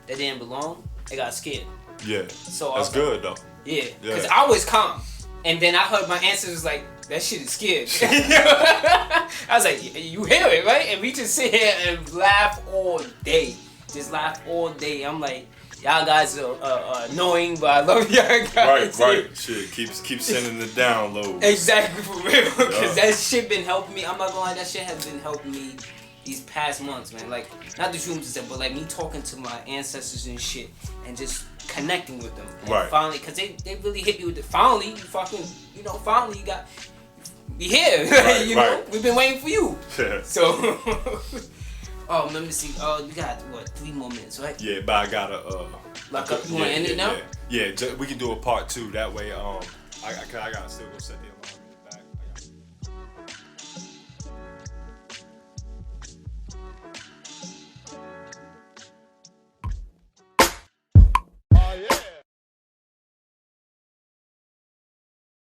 that didn't belong, I got scared. Yeah. So that's good though. Yeah. Because I was calm. And then I heard my ancestors like, that shit is scared. I was like, you hear it, right? And we just sit here and laugh all day. Just laugh all day. I'm like, y'all guys are annoying, but I love y'all guys. Right. Shit, keep sending the downloads. Exactly, for real. Because that shit been helping me. I'm not gonna lie, that shit has been helping me these past months, man. Like, not the shrooms and stuff, but like me talking to my ancestors and shit, and just connecting with them. And finally, because they really hit me with it. Finally, you fucking, finally you got... We here, you know. We've been waiting for you. Yeah. So, let me see. We got 3 more minutes, right? Yeah, but I gotta lock up. You wanna end it now? Yeah, we can do a part 2. That way, I gotta still go set the alarm.